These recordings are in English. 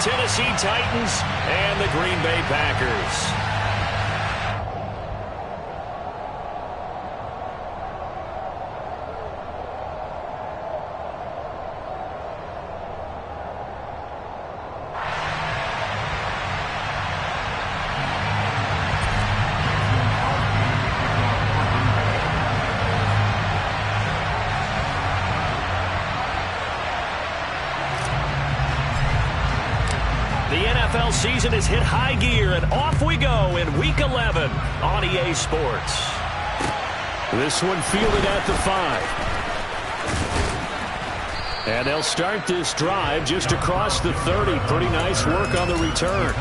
Tennessee Titans and the Green Bay Packers. NFL season has hit high gear, and off we go in Week 11 on EA Sports. This one fielded at the 5. And they'll start this drive just across the 30. Pretty nice work on the return.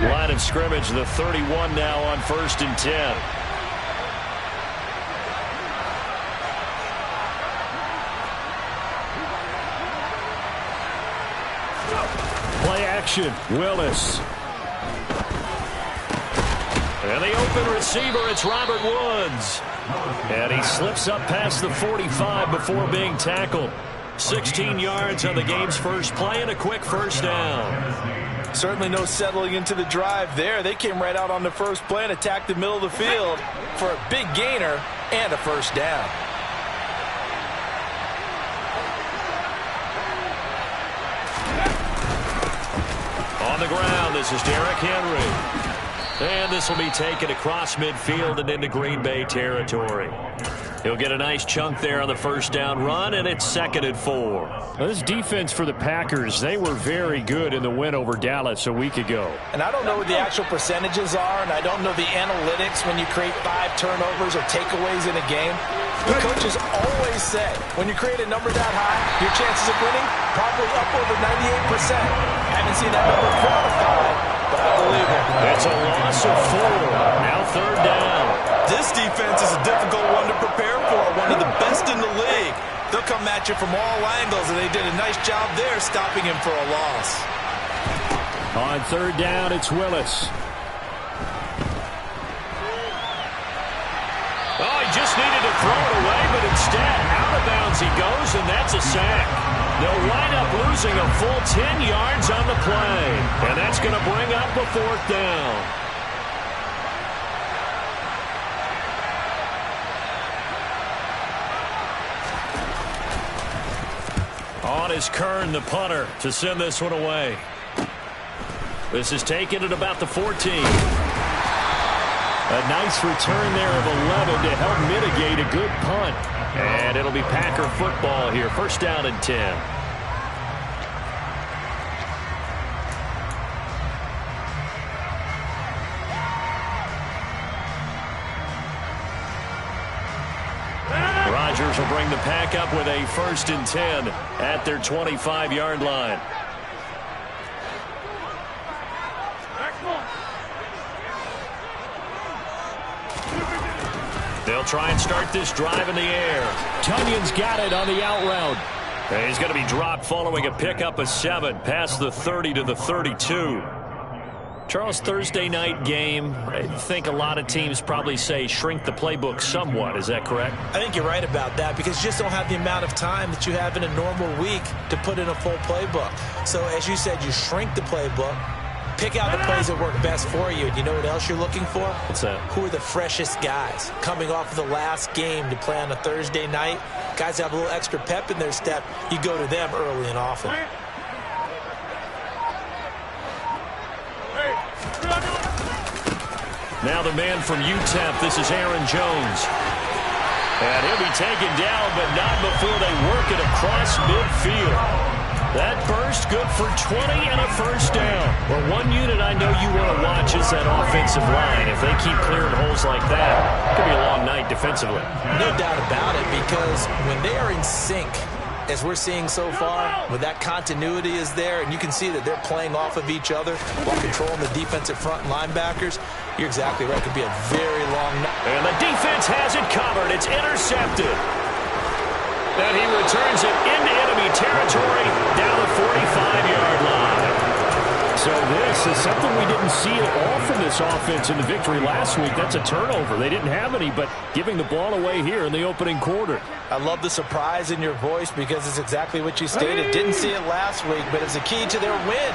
Line of scrimmage, the 31 now on 1st and 10. Play action, Willis. And the open receiver, it's Robert Woods. And he slips up past the 45 before being tackled. 16 yards on the game's first play and a quick first down. Certainly no settling into the drive there. They came right out on the first play and attacked the middle of the field for a big gainer and a first down. On the ground, this is Derrick Henry. And this will be taken across midfield and into Green Bay territory. He'll get a nice chunk there on the first down run, and it's 2nd and 4. Well, this defense for the Packers, they were very good in the win over Dallas a week ago. And I don't know what the actual percentages are, and I don't know the analytics when you create 5 turnovers or takeaways in a game. The coaches always say, when you create a number that high, your chances of winning probably up over 98%. Haven't seen that number quantified, but I believe it. It's a loss of 4. Now 3rd down. This defense is a difficult one to prepare for, one of the best in the league. They'll come at you from all angles, and they did a nice job there stopping him for a loss. On 3rd down, it's Willis. Oh, he just needed to throw it away, but instead, out of bounds he goes, and that's a sack. They'll wind up losing a full 10 yards on the play, and that's going to bring up a 4th down. On is Kern, the punter, to send this one away. This is taken at about the 14. A nice return there of 11 to help mitigate a good punt. And it'll be Packer football here. 1st down and 10. Rodgers will bring the Pack up with a 1st and 10 at their 25-yard line. They'll try and start this drive in the air. Tunyon's got it on the out route. And he's going to be dropped following a pickup of 7 past the 30 to the 32. Charles, Thursday night game, I think a lot of teams probably say shrink the playbook somewhat. Is that correct? I think you're right about that because you just don't have the amount of time that you have in a normal week to put in a full playbook. So as you said, you shrink the playbook, pick out the plays that work best for you. And you know what else you're looking for? What's that? Who are the freshest guys coming off of the last game to play on a Thursday night? Guys have a little extra pep in their step. You go to them early and often. Now the man from UTEP, this is Aaron Jones. And he'll be taken down, but not before they work it across midfield. That burst good for 20 and a first down. Well, one unit I know you want to watch is that offensive line. If they keep clearing holes like that, it could be a long night defensively. No doubt about it, because when they are in sync, as we're seeing so far, when that continuity is there, and you can see that they're playing off of each other while controlling the defensive front linebackers, you're exactly right. It could be a very long night. And the defense has it covered. It's intercepted. And he returns it into enemy territory down the 45-yard line. So So this is something we didn't see at all from this offense in the victory last week. That's a turnover. They didn't have any, but giving the ball away here in the opening quarter. I love the surprise in your voice because it's exactly what you stated. Didn't see it last week, but it's a key to their win.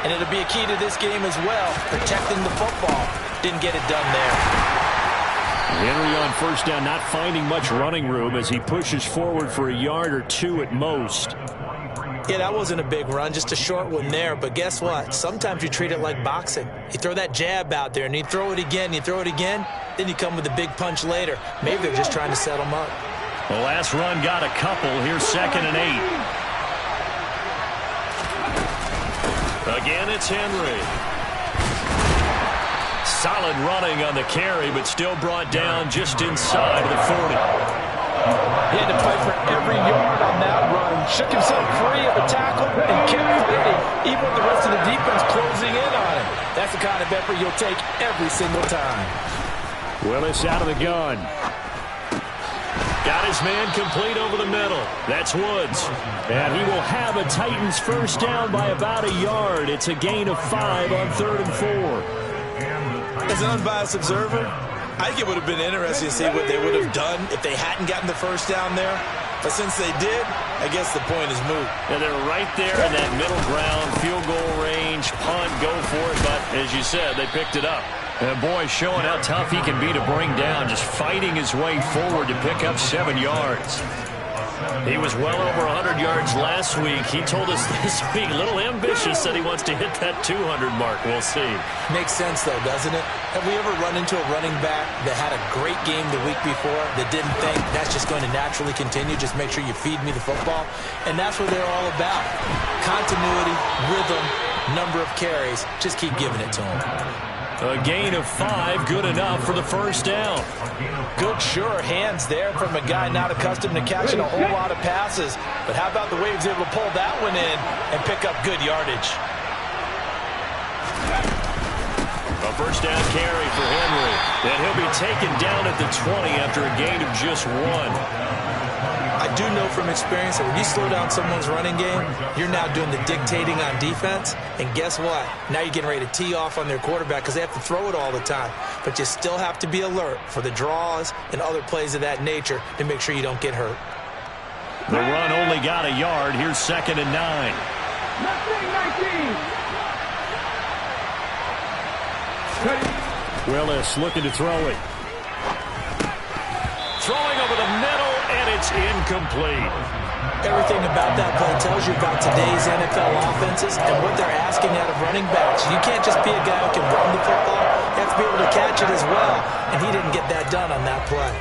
And it'll be a key to this game as well, protecting the football. Didn't get it done there. Henry on first down, not finding much running room as he pushes forward for a yard or two at most. Yeah, that wasn't a big run, just a short one there. But guess what? Sometimes you treat it like boxing. You throw that jab out there, and you throw it again, then you come with a big punch later. Maybe they're just trying to set them up. The last run got a couple. Here's 2nd and 8. Again, it's Henry. Solid running on the carry, but still brought down just inside of the 40. He had to fight for every yard on that run. Shook himself free of a tackle and kept fighting, even with the rest of the defense closing in on him. That's the kind of effort you'll take every single time. Willis out of the gun. Got his man complete over the middle. That's Woods. And he will have a Titans first down by about a yard. It's a gain of 5 on 3rd and 4. As an unbiased observer, I think it would have been interesting to see what they would have done if they hadn't gotten the first down there. But since they did, I guess the point is moot. And they're right there in that middle ground, field goal range, punt, go for it. But as you said, they picked it up. And boy, showing how tough he can be to bring down, just fighting his way forward to pick up 7 yards. He was well over 100 yards last week. He told us this week, a little ambitious, said he wants to hit that 200 mark. We'll see. Makes sense, though, doesn't it? Have we ever run into a running back that had a great game the week before that didn't think that's just going to naturally continue? Just make sure you feed me the football. And that's what they're all about. Continuity, rhythm, number of carries. Just keep giving it to them. A gain of 5, good enough for the first down. Good, sure hands there from a guy not accustomed to catching a whole lot of passes. But how about the way he was able to pull that one in and pick up good yardage? A first down carry for Henry. And he'll be taken down at the 20 after a gain of just 1. I do know from experience that when you slow down someone's running game, you're now doing the dictating on defense. And guess what? Now you're getting ready to tee off on their quarterback because they have to throw it all the time. But you still have to be alert for the draws and other plays of that nature to make sure you don't get hurt. The run only got a yard. Here's 2nd and 9. Willis looking to throw it. Throwing over the middle, and it's incomplete. Everything about that play tells you about today's NFL offenses and what they're asking out of running backs. You can't just be a guy who can run the football. You have to be able to catch it as well, and he didn't get that done on that play.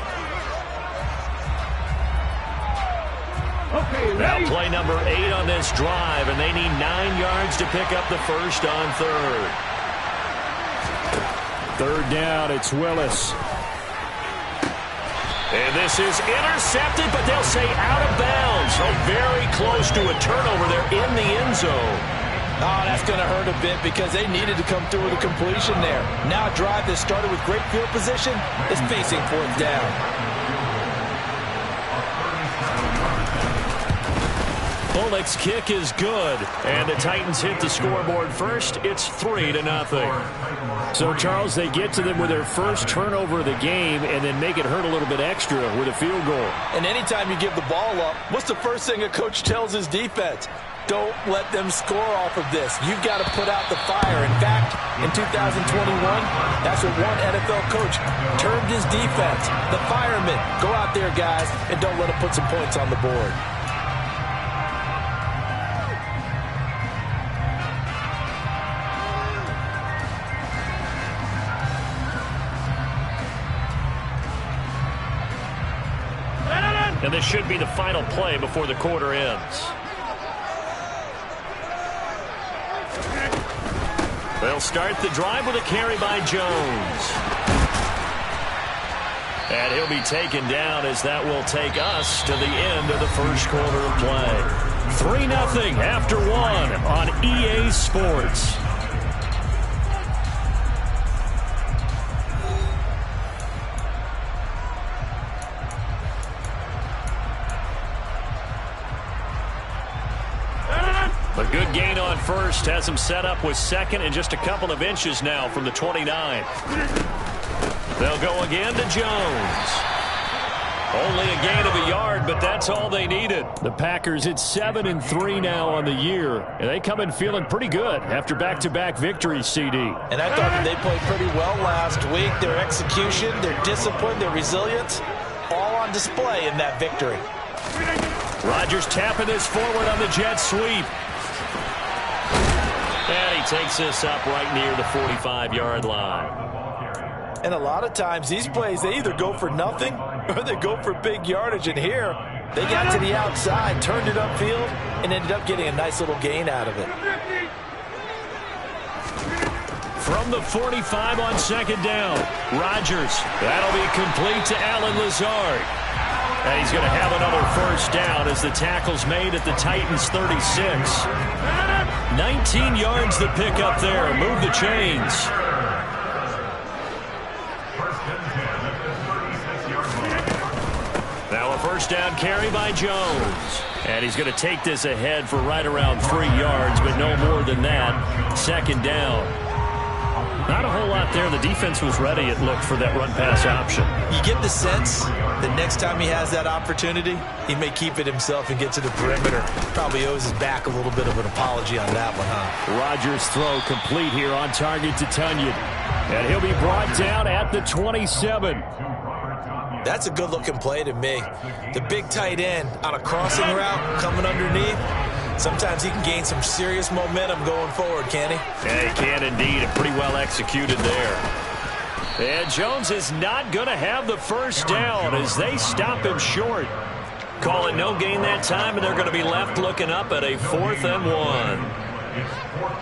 Now play number 8 on this drive, and they need 9 yards to pick up the first on 3rd. 3rd down, it's Willis. And this is intercepted, but they'll say out of bounds. So very close to a turnover. They're in the end zone. Oh, that's going to hurt a bit because they needed to come through with a completion there. Now a drive that started with great field position is facing 4th down. Bullock's kick is good. And the Titans hit the scoreboard first. It's 3-0. So, Charles, they get to them with their first turnover of the game and then make it hurt a little bit extra with a field goal. And anytime you give the ball up, what's the first thing a coach tells his defense? Don't let them score off of this. You've got to put out the fire. In fact, in 2021, that's what one NFL coach termed his defense. The firemen. Go out there, guys, and don't let them put some points on the board. And this should be the final play before the quarter ends. They'll start the drive with a carry by Jones. And he'll be taken down as that will take us to the end of the first quarter of play. 3-0 after 1 on EA Sports. A good gain on first. Has him set up with second and just a couple of inches now from the 29. They'll go again to Jones. Only a gain of a yard, but that's all they needed. The Packers at 7-3 now on the year, and they come in feeling pretty good after back-to-back victories, CD. And I thought that they played pretty well last week. Their execution, their discipline, their resilience, all on display in that victory. Rodgers tapping this forward on the jet sweep. And he takes this up right near the 45-yard line. And a lot of times these plays, they either go for nothing or they go for big yardage. And here, they got to the outside, turned it upfield, and ended up getting a nice little gain out of it. From the 45 on second down, Rodgers. That'll be complete to Allen Lazard. And he's going to have another first down as the tackle's made at the Titans' 36. 19 yards to pick up there. Move the chains. Now a first down carry by Jones. And he's going to take this ahead for right around 3 yards, but no more than that. Second down. Not a whole lot there. The defense was ready, it looked, for that run-pass option. You get the sense that next time he has that opportunity, he may keep it himself and get to the perimeter. Probably owes his back a little bit of an apology on that one, huh? Rodgers' throw complete here on target to Tunyon. And he'll be brought down at the 27. That's a good-looking play to me. The big tight end on a crossing route coming underneath. Sometimes he can gain some serious momentum going forward, can't he? Yeah, he can indeed. And pretty well executed there. And Jones is not going to have the first down as they stop him short. Call it no gain that time, and they're going to be left looking up at a 4th and 1.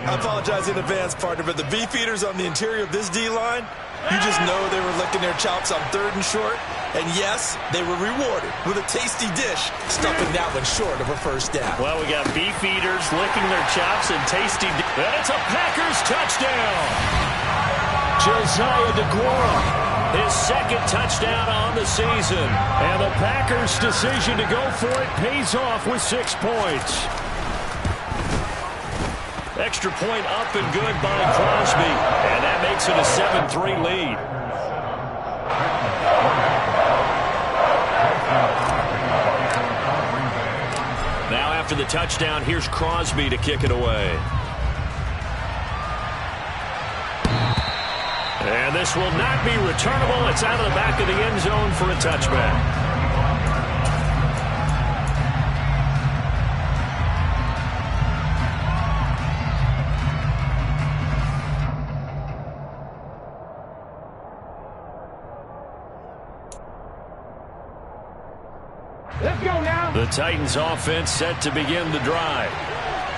I apologize in advance, partner, but the beefeaters on the interior of this D-line, you just know they were licking their chops on 3rd and short. And yes, they were rewarded with a tasty dish, stuffing that one short of a first down. Well, we got beefeaters licking their chops and tasty. And it's a Packers touchdown. Josiah DeGuara, his second touchdown on the season. And the Packers' decision to go for it pays off with 6 points. Extra point up and good by Crosby. And that makes it a 7-3 lead. Now after the touchdown, here's Crosby to kick it away. And this will not be returnable. It's out of the back of the end zone for a touchback. The Titans offense set to begin the drive.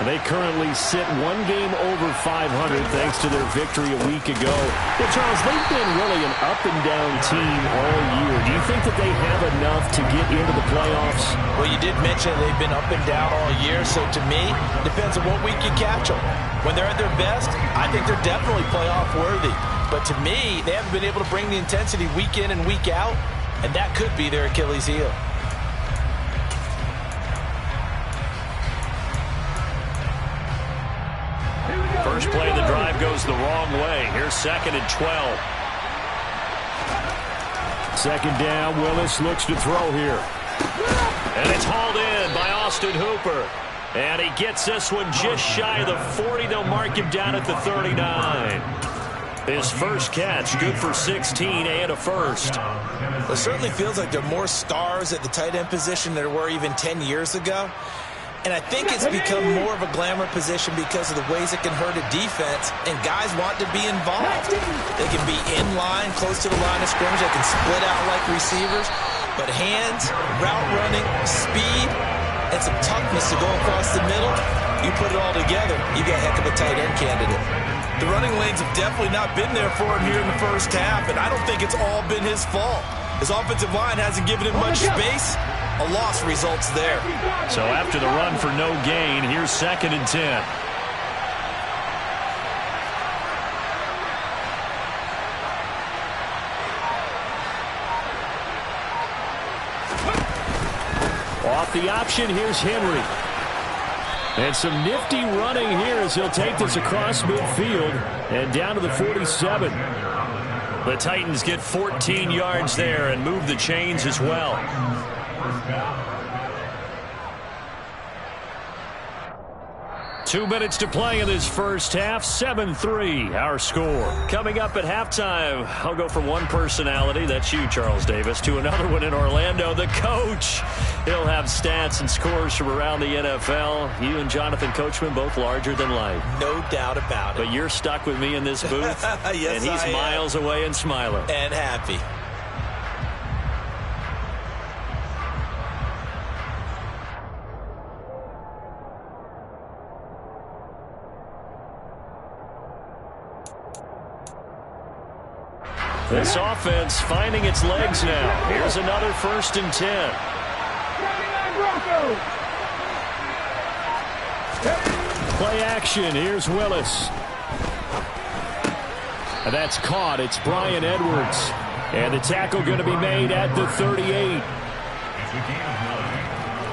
They currently sit 1 game over 500 thanks to their victory a week ago. Well, Charles, they've been really an up-and-down team all year. Do you think that they have enough to get into the playoffs? Well, you did mention they've been up and down all year, so to me, depends on what week you catch them. When they're at their best, I think they're definitely playoff worthy. But to me, they haven't been able to bring the intensity week in and week out, and that could be their Achilles heel. First play of the drive goes the wrong way. Here's 2nd and 12. Second down, Willis looks to throw here. And it's hauled in by Austin Hooper. And he gets this one just shy of the 40. They'll mark him down at the 39. His first catch, good for 16 and a first. Well, it certainly feels like there are more stars at the tight end position than there were even 10 years ago. And I think it's become more of a glamour position because of the ways it can hurt a defense, and guys want to be involved. They can be in line, close to the line of scrimmage. They can split out like receivers. But hands, route running, speed, and some toughness to go across the middle, you put it all together, you got a heck of a tight end candidate. The running lanes have definitely not been there for him here in the first half, and I don't think it's all been his fault. His offensive line hasn't given him much space. A loss results there. So after the run for no gain, here's 2nd and 10. Off the option, here's Henry. And some nifty running here as he'll take this across midfield and down to the 47. The Titans get 14 yards there and move the chains as well. 2 minutes to play in this first half. 7-3 our score. Coming up at halftime, I'll go from one personality, that's you, Charles Davis, to another one in Orlando, the coach. He'll have stats and scores from around the NFL. You and Jonathan Coachman both larger than life. No doubt about it. But you're stuck with me in this booth. Yes, and he's miles away and smiling. And happy. This offense finding its legs now. Here's another 1st and 10. Play action. Here's Willis. And that's caught. It's Brian Edwards. And the tackle going to be made at the 38.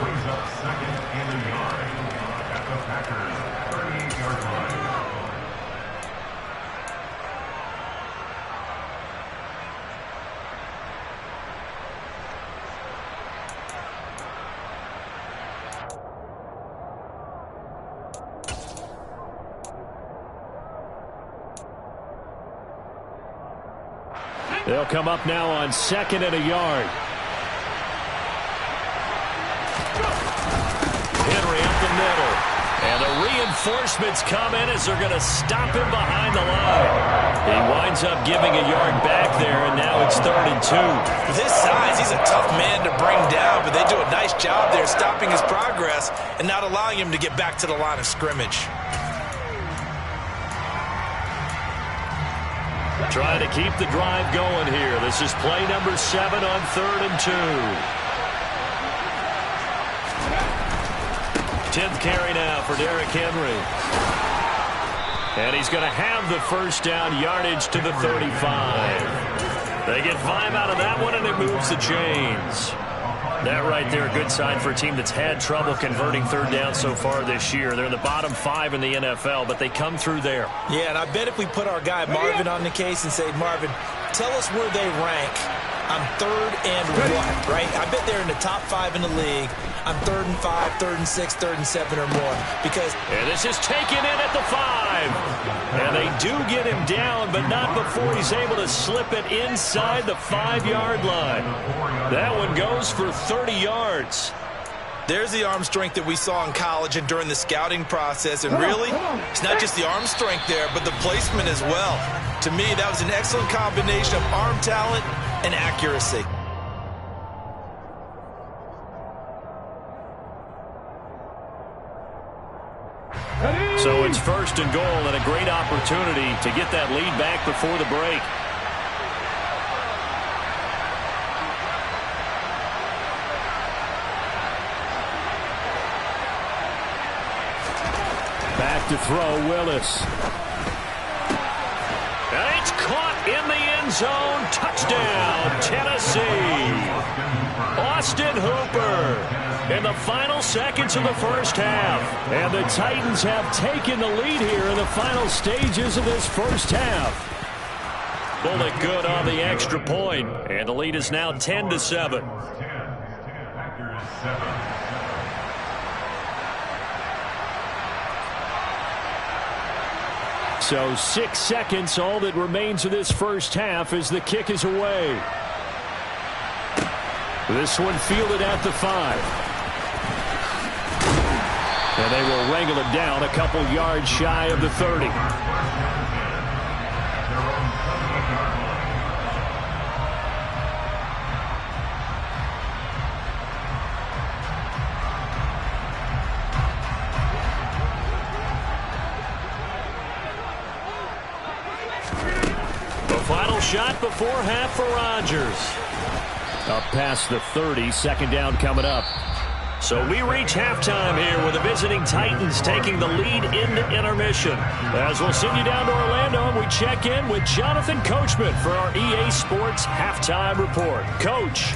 Brings up 2nd and a yard at the Packers 38-yard line. They'll come up now on 2nd and a yard. Henry up the middle. And the reinforcements come in as they're going to stop him behind the line. He winds up giving a yard back there, and now it's 3rd and 2. With his size, he's a tough man to bring down, but they do a nice job there stopping his progress and not allowing him to get back to the line of scrimmage. Trying to keep the drive going here. This is play number 7 on 3rd and 2. 10th carry now for Derrick Henry. And he's going to have the first down, yardage to the 35. They get 5 out of that one, and it moves the chains. That right there, a good sign for a team that's had trouble converting 3rd down so far this year. They're in the bottom 5 in the NFL, but they come through there. Yeah, and I bet if we put our guy Marvin on the case and say, Marvin, tell us where they rank on 3rd and 1, right? I bet they're in the top 5 in the league on 3rd and 5, 3rd and 6, 3rd and 7 or more. Because and this is taken in at the 5. And they do get him down, but not before he's able to slip it inside the 5-yard line. That one goes for 30 yards. There's the arm strength that we saw in college and during the scouting process. And really, it's not just the arm strength there, but the placement as well. To me, that was an excellent combination of arm talent and accuracy. So it's 1st and goal and a great opportunity to get that lead back before the break. Back to throw, Willis. And it's caught in the end zone. Touchdown, Tennessee. Austin Hooper in the final seconds of the first half. And the Titans have taken the lead here in the final stages of this first half. Bullet good on the extra point, and the lead is now 10-7. So 6 seconds, all that remains of this first half as the kick is away. This one fielded at the 5. And they will wrangle it down a couple yards shy of the 30. The final shot before half for Rodgers. Up past the 30, 2nd down coming up. So we reach halftime here with the visiting Titans taking the lead into intermission. As we'll send you down to Orlando and we check in with Jonathan Coachman for our EA Sports Halftime Report. Coach.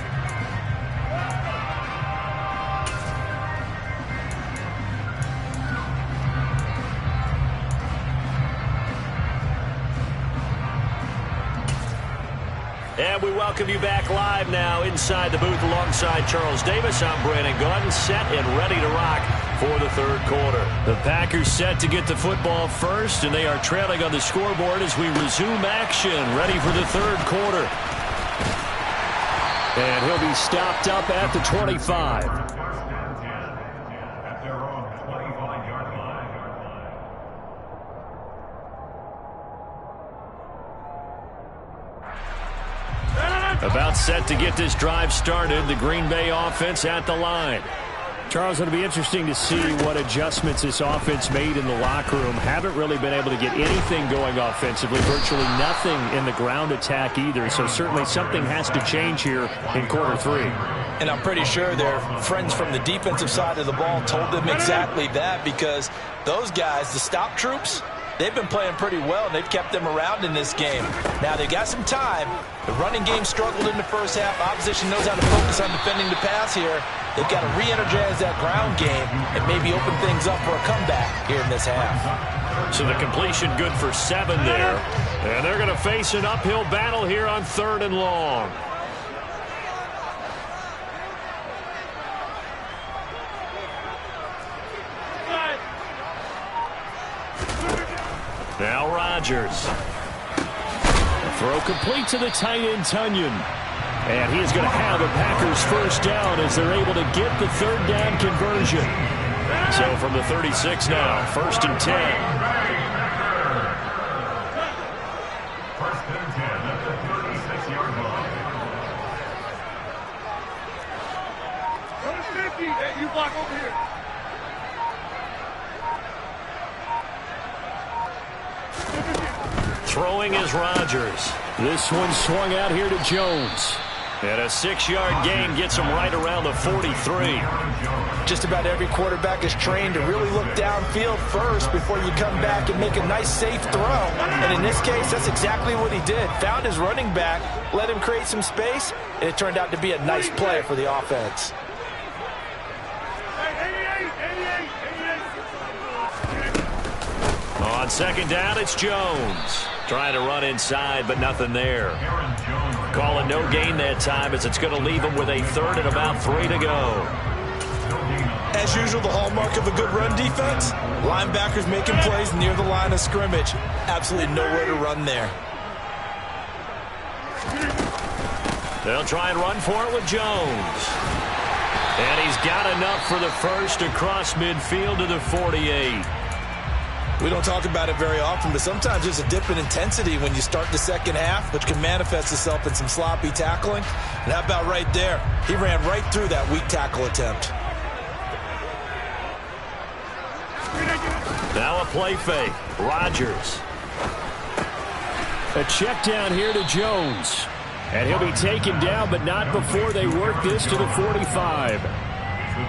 And we welcome you back live now inside the booth alongside Charles Davis. I'm Brandon Gaudin, set and ready to rock for the third quarter. The Packers set to get the football first, and they are trailing on the scoreboard as we resume action, ready for the third quarter. And he'll be stopped up at the 25. About set to get this drive started. The Green Bay offense at the line. Charles, it'll be interesting to see what adjustments this offense made in the locker room. Haven't really been able to get anything going offensively. Virtually nothing in the ground attack either. So certainly something has to change here in quarter three. And I'm pretty sure their friends from the defensive side of the ball told them exactly that, because those guys, the stop troops, they've been playing pretty well, and they've kept them around in this game. Now, they got some time. The running game struggled in the first half. Opposition knows how to focus on defending the pass here. They've got to re-energize that ground game and maybe open things up for a comeback here in this half. So the completion good for 7 there. And they're going to face an uphill battle here on 3rd and long. Now Rodgers. Throw complete to the tight end, Tunyon. And he is going to have a Packers first down as they're able to get the 3rd down conversion. So from the 36 now, 1st and 10. First and 10 at the 36-yard line. First 50. Hey, you block over here. Throwing is Rodgers. This one swung out here to Jones. And a 6-yard gain gets him right around the 43. Just about every quarterback is trained to really look downfield first before you come back and make a nice, safe throw. And in this case, that's exactly what he did. Found his running back, let him create some space, and it turned out to be a nice play for the offense. On 2nd down, it's Jones. Trying to run inside, but nothing there. Calling no gain that time, as it's going to leave him with a 3rd and about 3 to go. As usual, the hallmark of a good run defense, linebackers making plays near the line of scrimmage. Absolutely nowhere to run there. They'll try and run for it with Jones. And he's got enough for the first across midfield to the 48. We don't talk about it very often, but sometimes there's a dip in intensity when you start the second half, which can manifest itself in some sloppy tackling. And how about right there? He ran right through that weak tackle attempt. Now a play fake. Rodgers. A check down here to Jones. And he'll be taken down, but not before they work this to the 45.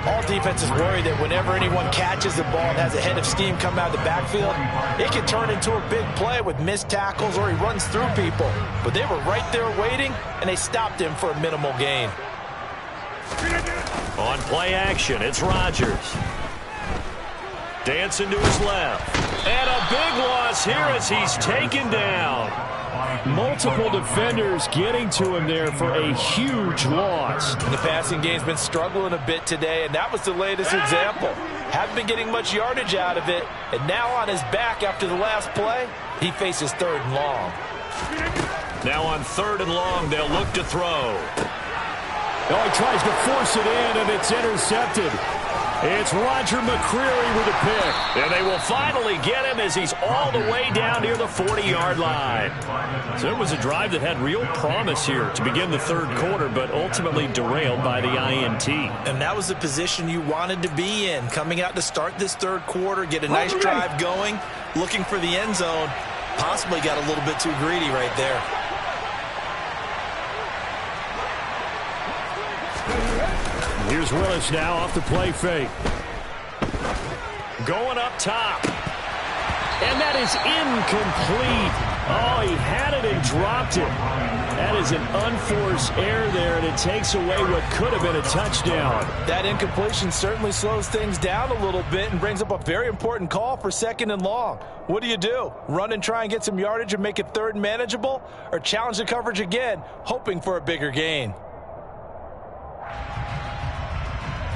All defenses worry that whenever anyone catches the ball and has a head of steam come out of the backfield, it can turn into a big play with missed tackles or he runs through people. But they were right there waiting, and they stopped him for a minimal gain. On play action, it's Rodgers. Dancing to his left. And a big loss here as he's taken down. Multiple defenders getting to him there for a huge loss. And the passing game's been struggling a bit today, and that was the latest example. Haven't been getting much yardage out of it, and now on his back after the last play, he faces 3rd and long. Now on 3rd and long, they'll look to throw. Oh, he tries to force it in, and it's intercepted. It's Roger McCreary with a pick. And they will finally get him as he's all the way down near the 40-yard line. So it was a drive that had real promise here to begin the 3rd quarter, but ultimately derailed by the INT. And that was the position you wanted to be in, coming out to start this 3rd quarter, get a nice drive going, looking for the end zone. Possibly got a little bit too greedy right there. Here's Willis now off the play fake. Going up top. And that is incomplete. Oh, he had it and dropped it. That is an unforced error there, and it takes away what could have been a touchdown. That incompletion certainly slows things down a little bit and brings up a very important call for 2nd and long. What do? Run and try and get some yardage and make it 3rd and manageable? Or challenge the coverage again, hoping for a bigger gain?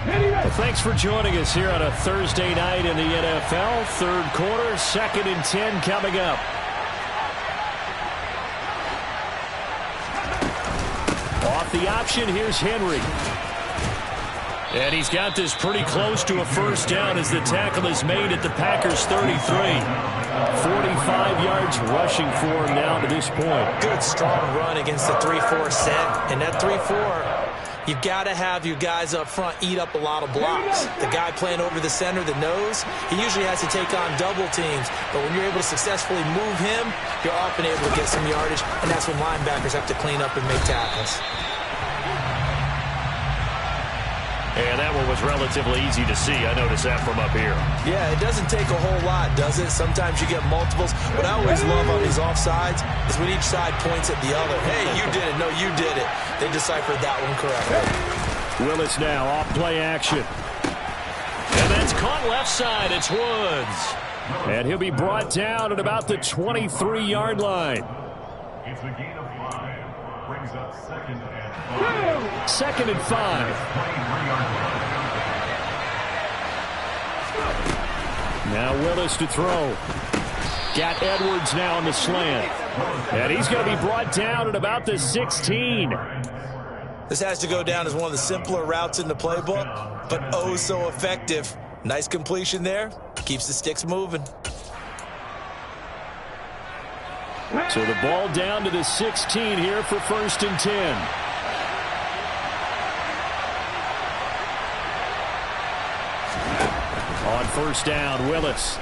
Well, thanks for joining us here on a Thursday night in the NFL. 3rd quarter, 2nd and 10 coming up. Off the option, here's Henry. And he's got this pretty close to a 1st down as the tackle is made at the Packers' 33. 45 yards rushing for him now to this point. Good, strong run against the 3-4 set. And that 3-4... you've got to have your guys up front eat up a lot of blocks. The guy playing over the center, the nose, he usually has to take on double teams. But when you're able to successfully move him, you're often able to get some yardage, and that's when linebackers have to clean up and make tackles. And that one was relatively easy to see. I noticed that from up here. Yeah, it doesn't take a whole lot, does it? Sometimes you get multiples. What I always love on these offsides is when each side points at the other. Hey, you did it. No, you did it. They deciphered that one correctly. Willis now off play action. And that's caught left side. It's Woods. And he'll be brought down at about the 23-yard line. It's a gain of 5. Brings up 2nd and 5. 2nd and 5. Now Willis to throw. Got Edwards now on the slant. And he's going to be brought down at about the 16. This has to go down as one of the simpler routes in the playbook, but oh so effective. Nice completion there. Keeps the sticks moving. So the ball down to the 16 here for 1st and 10. On 1st down, Willis.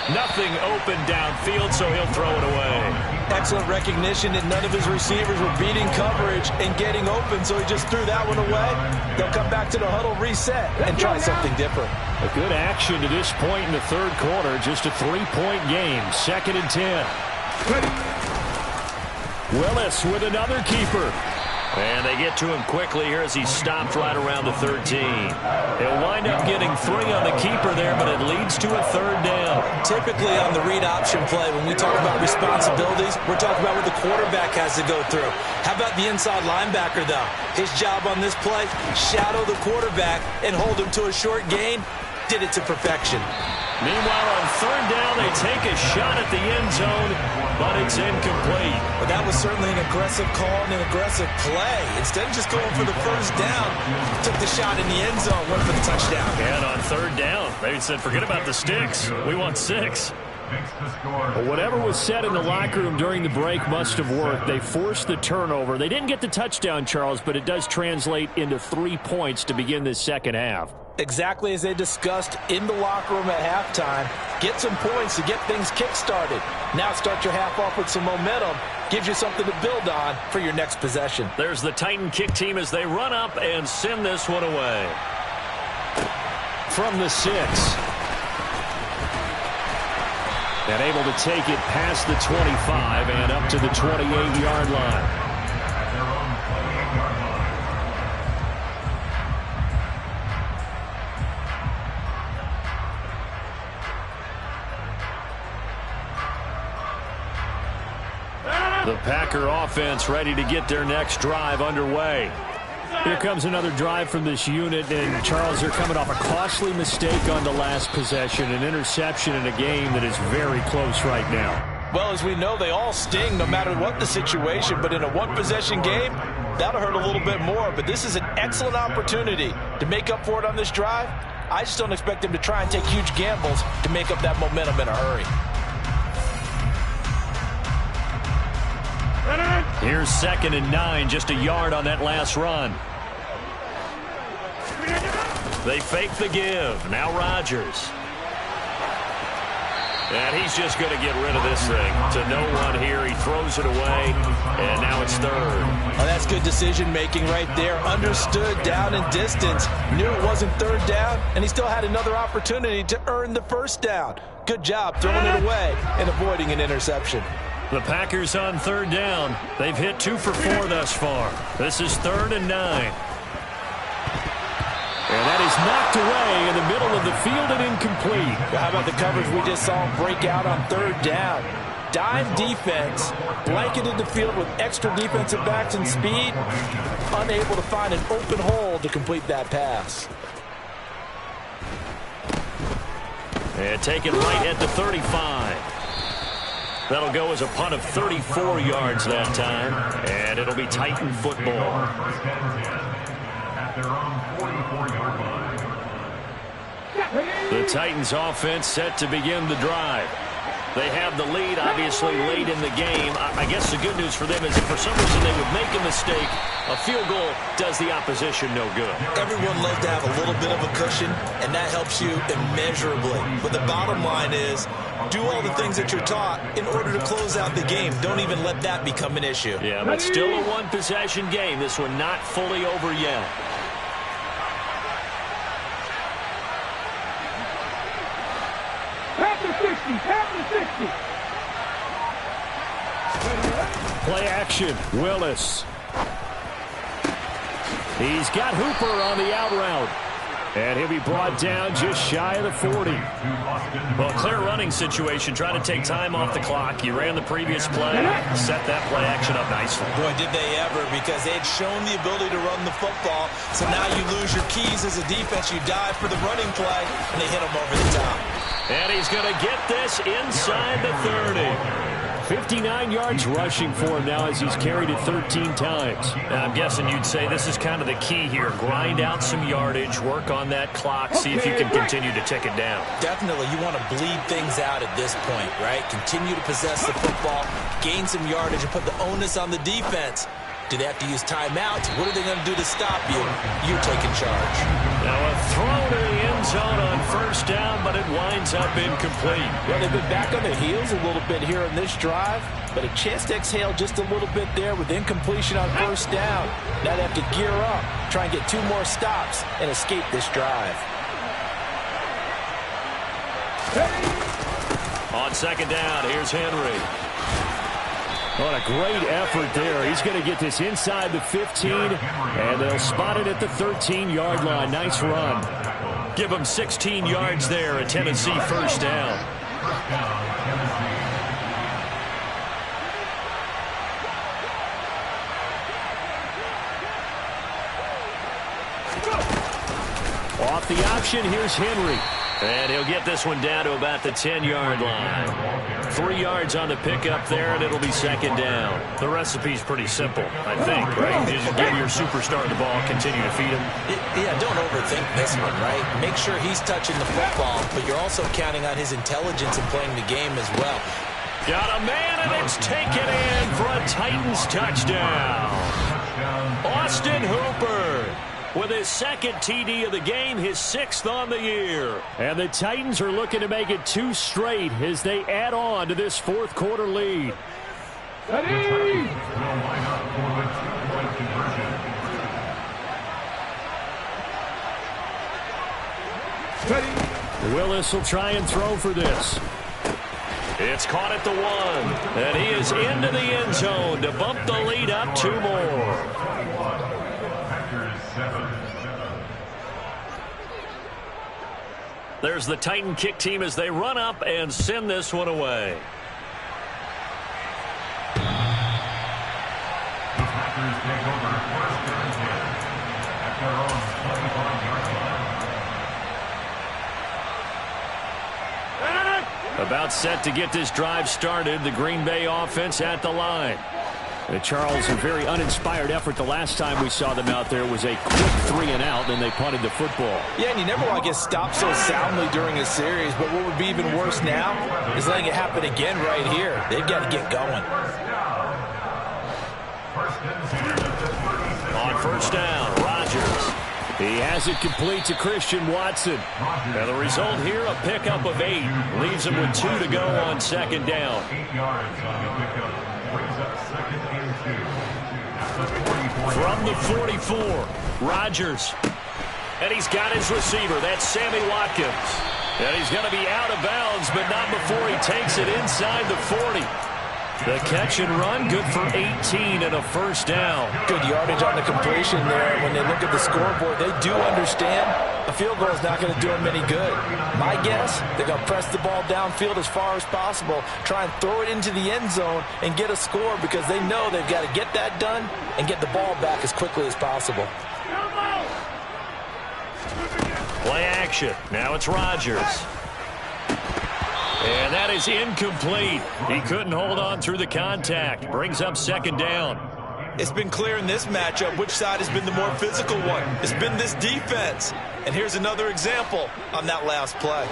Nothing open downfield, so he'll throw it away. Excellent recognition that none of his receivers were beating coverage and getting open, so he just threw that one away. They'll come back to the huddle, reset, and try something different. A good action to this point in the 3rd quarter. Just a 3-point game. 2nd and 10. Willis with another keeper. And they get to him quickly here as he stopped right around the 13. He'll wind up getting 3 on the keeper there, but it leads to a 3rd down. Typically on the read option play, when we talk about responsibilities, we're talking about what the quarterback has to go through. How about the inside linebacker, though? His job on this play, shadow the quarterback and hold him to a short gain. Did it to perfection. Meanwhile, on 3rd down, they take a shot at the end zone, but it's incomplete. But that was certainly an aggressive call and an aggressive play. Instead of just going for the 1st down, took the shot in the end zone, went for the touchdown. And on 3rd down, they said, forget about the sticks. We want 6. Well, whatever was said in the locker room during the break must have worked. They forced the turnover. They didn't get the touchdown, Charles, but it does translate into 3 points to begin this 2nd half. Exactly as they discussed in the locker room at halftime. Get some points to get things kick-started. Now start your half off with some momentum. Gives you something to build on for your next possession. There's the Titan kick team as they run up and send this one away. From the 6. And able to take it past the 25 and up to the 28-yard line. The Packer offense ready to get their next drive underway. Here comes another drive from this unit, and Charles, they're coming off a costly mistake on the last possession, an interception in a game that is very close right now. Well, as we know, they all sting no matter what the situation, but in a one-possession game, that'll hurt a little bit more. But this is an excellent opportunity to make up for it on this drive. I just don't expect them to try and take huge gambles to make up that momentum in a hurry. Here's 2nd and 9, just a yard on that last run. They fake the give. Now Rodgers. And he's just going to get rid of this thing. To no one here. He throws it away, and now it's 3rd. Oh, that's good decision-making right there. Understood down and distance. Knew it wasn't 3rd down, and he still had another opportunity to earn the 1st down. Good job throwing it away and avoiding an interception. The Packers on third down. They've hit 2 for 4 thus far. This is 3rd and 9. And that is knocked away in the middle of the field and incomplete. How about the coverage we just saw him break out on 3rd down? Dime defense, blanketed the field with extra defensive backs and speed, unable to find an open hole to complete that pass. And taken right at the 35. That'll go as a punt of 34 yards that time, and it'll be Titan football. At their own 44-yard line. The Titans offense set to begin the drive. They have the lead, obviously, late in the game. I guess the good news for them is if for some reason they would make a mistake, a field goal does the opposition no good. Everyone loves to have a little bit of a cushion, and that helps you immeasurably. But the bottom line is, do all the things that you're taught in order to close out the game. Don't even let that become an issue. Yeah, but still a one-possession game. This one not fully over yet. Play action, Willis. He's got Hooper on the out route. And he'll be brought down just shy of the 40. Well, clear running situation, trying to take time off the clock. You ran the previous play, set that play action up nicely. Boy, did they ever, because they had shown the ability to run the football. So now you lose your keys as a defense. You dive for the running play, and they hit them over the top. And he's going to get this inside the 30. 59 yards rushing for him now as he's carried it 13 times. Now, I'm guessing you'd say this is kind of the key here. Grind out some yardage, work on that clock, see if you can continue to tick it down. Definitely, you want to bleed things out at this point, right? Continue to possess the football, gain some yardage, and put the onus on the defense. Do they have to use timeouts? What are they going to do to stop you? You're taking charge. Now a throw to the end zone on 1st down, but it winds up incomplete. Well, they've been back on their heels a little bit here in this drive, but a chance to exhale just a little bit there with incompletion on 1st down. Now they have to gear up, try and get 2 more stops, and escape this drive. On 2nd down, here's Henry. What a great effort there. He's going to get this inside the 15, and they'll spot it at the 13-yard line. Nice run. Give him 16 yards there, a Tennessee 1st down. Off the option, here's Henry. And he'll get this one down to about the 10-yard line. 3 yards on the pickup there, and it'll be 2nd down. The recipe's pretty simple, I think, right? You just give your superstar the ball, continue to feed him. Yeah, don't overthink this one, right? Make sure he's touching the football, but you're also counting on his intelligence in playing the game as well. Got a man, and it's taken in for a Titans touchdown. Austin Hooper with his 2nd TD of the game, his 6th on the year. And the Titans are looking to make it 2 straight as they add on to this 4th quarter lead. Willis will try and throw for this. It's caught at the 1, and he is into the end zone to bump the lead up 2 more. There's the Titan kick team as they run up and send this one away. The Packers take over 1st and 10 at their own 25-yard line. About set to get this drive started. The Green Bay offense at the line. Charles, a very uninspired effort the last time we saw them out there was a quick 3 and out, and they punted the football. Yeah, and you never want to get stopped so soundly during a series, but what would be even worse now is letting it happen again right here. They've got to get going. On 1st down, Rodgers. He has it complete to Christian Watson. And the result here, a pickup of 8. Leaves him with 2 to go on 2nd down. 8 yards on the pickup. Brings up 2nd and 2. From the 44, Rodgers. And he's got his receiver. That's Sammy Watkins. And he's going to be out of bounds, but not before he takes it inside the 40. The catch and run, good for 18 and a first down. Good yardage on the completion there. When they look at the scoreboard, they do understand a field goal is not going to do them any good. My guess, they're going to press the ball downfield as far as possible, try and throw it into the end zone and get a score because they know they've got to get that done and get the ball back as quickly as possible. Play action. Now it's Rodgers. And that is incomplete. He couldn't hold on through the contact. Brings up second down. It's been clear in this matchup which side has been the more physical one. It's been this defense. And here's another example on that last play.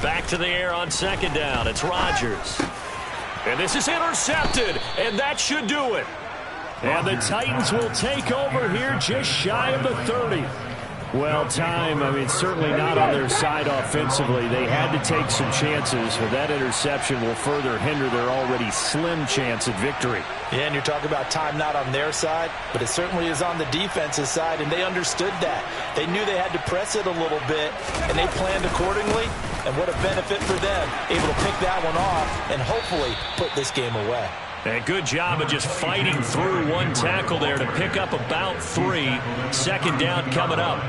Back to the air on second down. It's Rodgers. And this is intercepted. And that should do it. And the Titans will take over here just shy of the 30. Well, time, certainly not on their side offensively. They had to take some chances, but that interception will further hinder their already slim chance at victory. Yeah, and you're talking about time not on their side, but it certainly is on the defense's side, and they understood that. They knew they had to press it a little bit, and they planned accordingly, and what a benefit for them, able to pick that one off and hopefully put this game away. And good job of just fighting through one tackle there to pick up about 3. Second down coming up.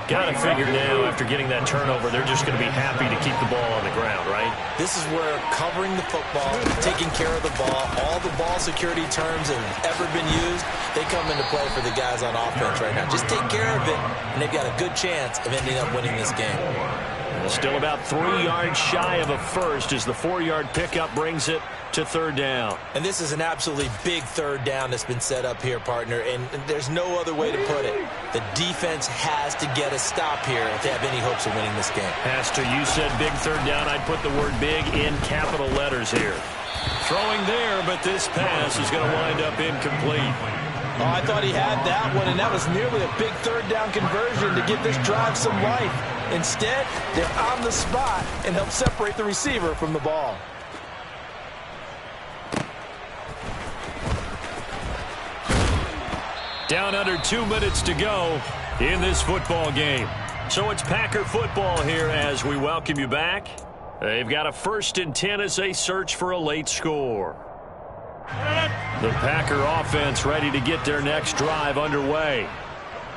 Got to figure now, after getting that turnover, they're just going to be happy to keep the ball on the ground, right? This is where covering the football, taking care of the ball, all the ball security terms that have ever been used, they come into play for the guys on offense right now. Just take care of it, and they've got a good chance of ending up winning this game. Still about 3 yards shy of a first as the 4-yard pickup brings it to third down. And this is an absolutely big third down that's been set up here, partner, and there's no other way to put it. The defense has to get a stop here if they have any hopes of winning this game. Pastor, you said big third down. I'd put the word big in capital letters here. Throwing there, but this pass is going to wind up incomplete. Oh, I thought he had that one, and that was nearly a big third down conversion to give this drive some life. Instead, they're on the spot and help separate the receiver from the ball. Down under 2 minutes to go in this football game. So it's Packer football here as we welcome you back. They've got a 1st and 10 as they search for a late score. The Packer offense ready to get their next drive underway.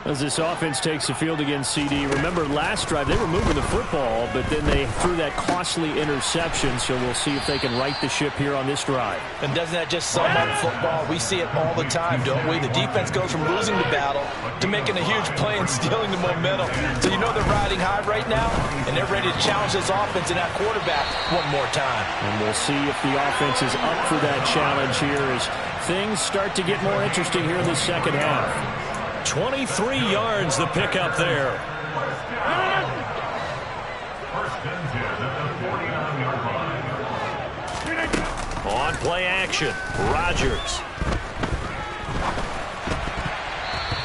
As this offense takes the field against CD, remember last drive they were moving the football, but then they threw that costly interception, so we'll see if they can right the ship here on this drive. And doesn't that just sum up football? We see it all the time, don't we? The defense goes from losing the battle to making a huge play and stealing the momentum. So you know they're riding high right now, and they're ready to challenge this offense and that quarterback one more time. And we'll see if the offense is up for that challenge here as things start to get more interesting here in the second half. 23 yards the pickup there. First and 10 at the 49-yard line. On play action, Rodgers.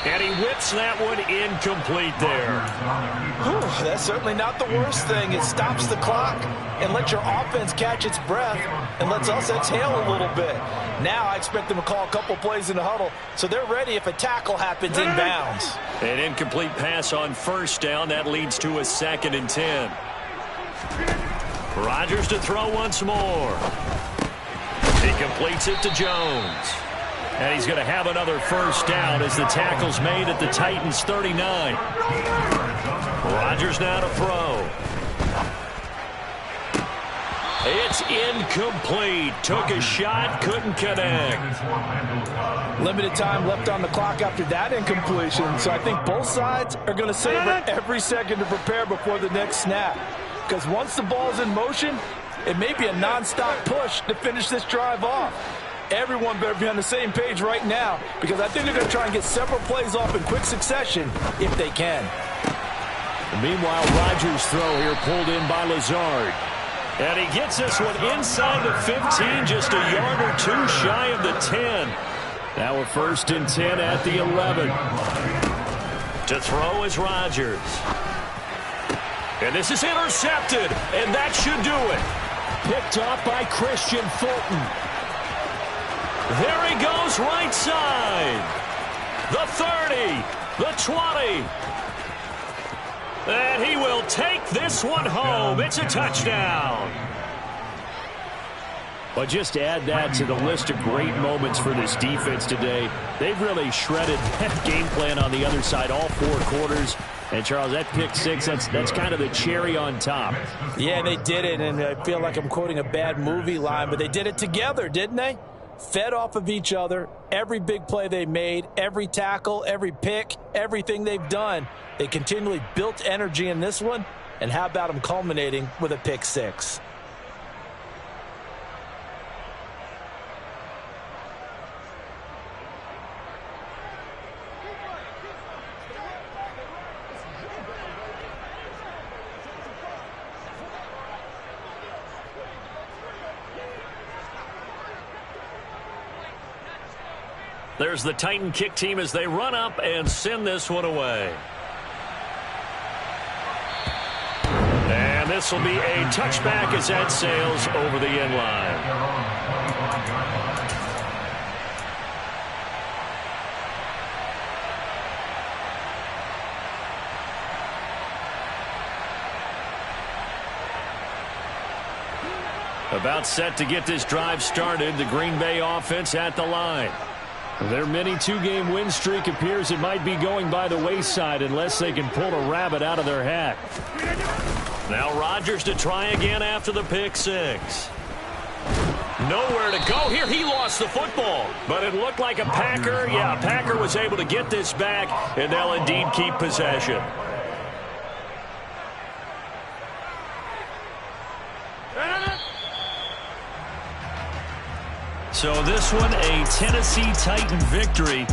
And he whips that one incomplete there. Whew, that's certainly not the worst thing. It stops the clock and lets your offense catch its breath and lets us exhale a little bit. Now I expect them to call a couple plays in the huddle so they're ready if a tackle happens inbounds. An incomplete pass on first down. That leads to a 2nd and 10. Rodgers to throw once more. He completes it to Jones. And he's going to have another first down as the tackle's made at the Titans' 39. Rodgers now to throw. It's incomplete. Took a shot, couldn't connect. Limited time left on the clock after that incompletion, so I think both sides are going to savor every second to prepare before the next snap. Because once the ball's in motion, it may be a nonstop push to finish this drive off. Everyone better be on the same page right now because I think they're going to try and get several plays off in quick succession if they can. Meanwhile, Rodgers' throw here pulled in by Lazard. And he gets this one inside the 15, just a yard or two shy of the 10. Now a 1st and 10 at the 11. To throw is Rodgers. And this is intercepted, and that should do it. Picked off by Christian Fulton. There he goes right side. The 30. the 20. And he will take this one home. It's a touchdown. But just to add that to the list of great moments for this defense today, they've really shredded that game plan on the other side all 4 quarters. And, Charles, that pick 6, that's kind of the cherry on top. Yeah, they did it, and I feel like I'm quoting a bad movie line, but they did it together, didn't they? Fed off of each other, every big play they made, every tackle, every pick, everything they've done. They continually built energy in this one, and how about them culminating with a pick 6? There's the Titan kick team as they run up and send this one away. And this will be a touchback as that sails over the end line. About set to get this drive started, the Green Bay offense at the line. Their mini 2-game win streak appears it might be going by the wayside unless they can pull a rabbit out of their hat. Now Rodgers to try again after the pick 6. Nowhere to go here. He lost the football, but it looked like a Packer. Yeah, a Packer was able to get this back, and they'll indeed keep possession. So this one, a Tennessee Titan victory.